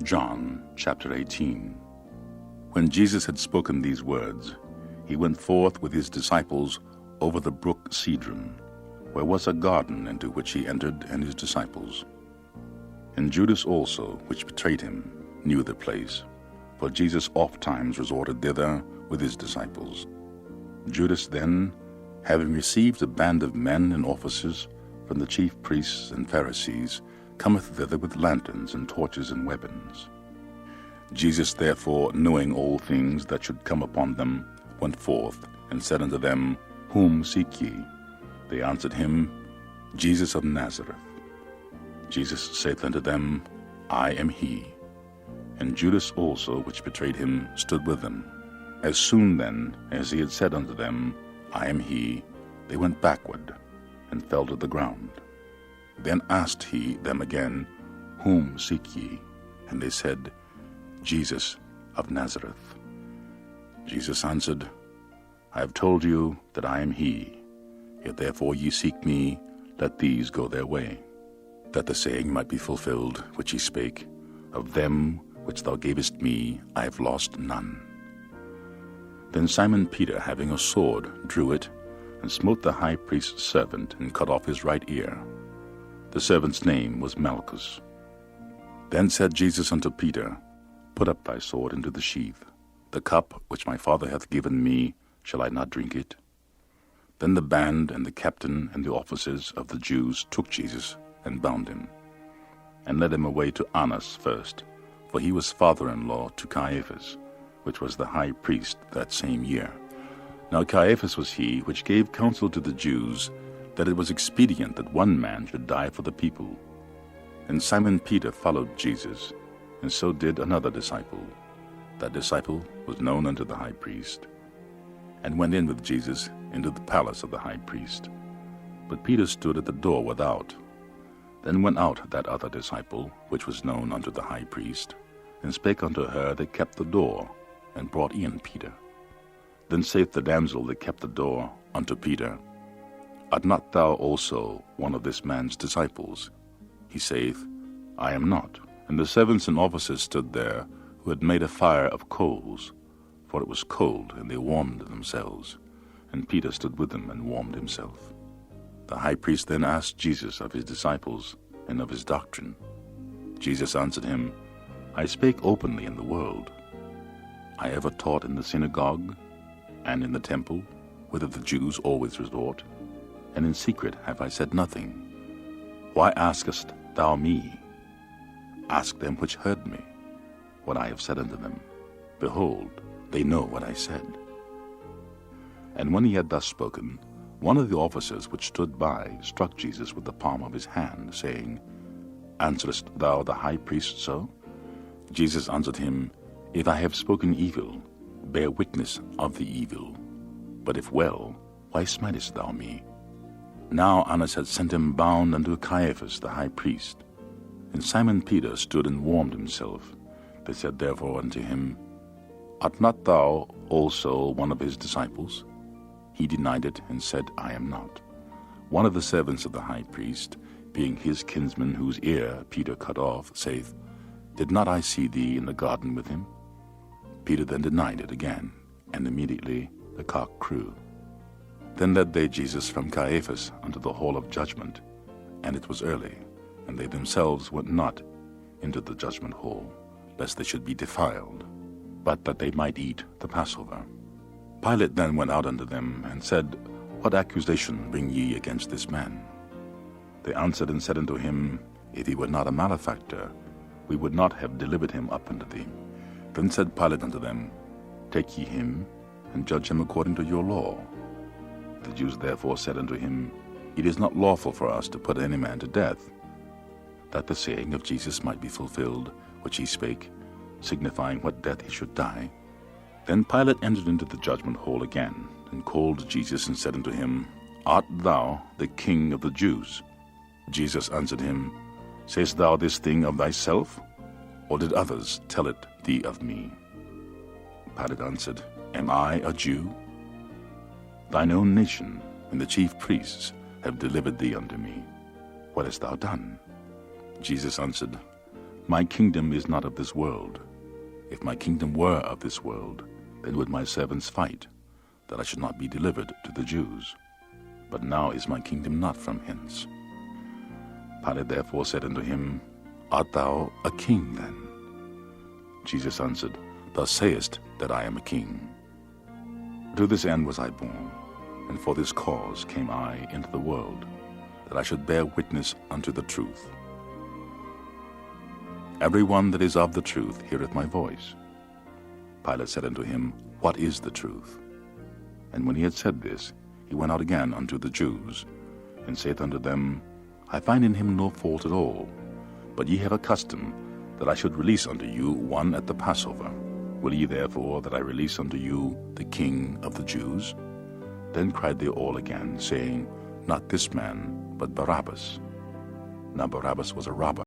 John chapter 18. When Jesus had spoken these words, he went forth with his disciples over the brook Cedron, where was a garden, into which he entered and his disciples. And Judas also, which betrayed him, knew the place, for Jesus ofttimes resorted thither with his disciples. Judas then, having received a band of men and officers from the chief priests and Pharisees, cometh thither with lanterns and torches and weapons. Jesus therefore, knowing all things that should come upon them, went forth, and said unto them, Whom seek ye? They answered him, Jesus of Nazareth. Jesus saith unto them, I am he. And Judas also, which betrayed him, stood with them. As soon then as he had said unto them, I am he, they went backward, and fell to the ground. Then asked he them again, Whom seek ye? And they said, Jesus of Nazareth. Jesus answered, I have told you that I am he. If therefore ye seek me, let these go their way, that the saying might be fulfilled which he spake, Of them which thou gavest me, I have lost none. Then Simon Peter, having a sword, drew it, and smote the high priest's servant, and cut off his right ear. The servant's name was Malchus. Then said Jesus unto Peter, Put up thy sword into the sheath. The cup which my Father hath given me, shall I not drink it? Then the band and the captain and the officers of the Jews took Jesus, and bound him, and led him away to Annas first, for he was father-in-law to Caiaphas, which was the high priest that same year. Now Caiaphas was he which gave counsel to the Jews, that it was expedient that one man should die for the people. And Simon Peter followed Jesus, and so did another disciple. That disciple was known unto the high priest, and went in with Jesus into the palace of the high priest. But Peter stood at the door without. Then went out that other disciple, which was known unto the high priest, and spake unto her that kept the door, and brought in Peter. Then saith the damsel that kept the door unto Peter, Art not thou also one of this man's disciples? He saith, I am not. And the servants and officers stood there, who had made a fire of coals, for it was cold, and they warmed themselves. And Peter stood with them, and warmed himself. The high priest then asked Jesus of his disciples, and of his doctrine. Jesus answered him, I spake openly in the world. I ever taught in the synagogue, and in the temple, whither the Jews always resort, and in secret have I said nothing. Why askest thou me? Ask them which heard me, what I have said unto them. Behold, they know what I said. And when he had thus spoken, one of the officers which stood by struck Jesus with the palm of his hand, saying, Answerest thou the high priest so? Jesus answered him, If I have spoken evil, bear witness of the evil. But if well, why smitest thou me? Now Annas had sent him bound unto Caiaphas the high priest. And Simon Peter stood and warmed himself. They said therefore unto him, Art not thou also one of his disciples? He denied it, and said, I am not. One of the servants of the high priest, being his kinsman whose ear Peter cut off, saith, Did not I see thee in the garden with him? Peter then denied it again, and immediately the cock crew. Then led they Jesus from Caiaphas unto the hall of judgment, and it was early, and they themselves went not into the judgment hall, lest they should be defiled, but that they might eat the Passover. Pilate then went out unto them, and said, What accusation bring ye against this man? They answered and said unto him, If he were not a malefactor, we would not have delivered him up unto thee. Then said Pilate unto them, Take ye him, and judge him according to your law. The Jews therefore said unto him, It is not lawful for us to put any man to death, that the saying of Jesus might be fulfilled, which he spake, signifying what death he should die. Then Pilate entered into the judgment hall again, and called Jesus, and said unto him, Art thou the King of the Jews? Jesus answered him, Sayest thou this thing of thyself, or did others tell it thee of me? Pilate answered, Am I a Jew? Thine own nation and the chief priests have delivered thee unto me. What hast thou done? Jesus answered, My kingdom is not of this world. If my kingdom were of this world, then would my servants fight, that I should not be delivered to the Jews. But now is my kingdom not from hence. Pilate therefore said unto him, Art thou a king then? Jesus answered, Thou sayest that I am a king. To this end was I born, and for this cause came I into the world, that I should bear witness unto the truth. Every one that is of the truth heareth my voice. Pilate said unto him, What is the truth? And when he had said this, he went out again unto the Jews, and saith unto them, I find in him no fault at all. But ye have a custom that I should release unto you one at the Passover. Will ye therefore that I release unto you the King of the Jews? Then cried they all again, saying, Not this man, but Barabbas. Now Barabbas was a robber.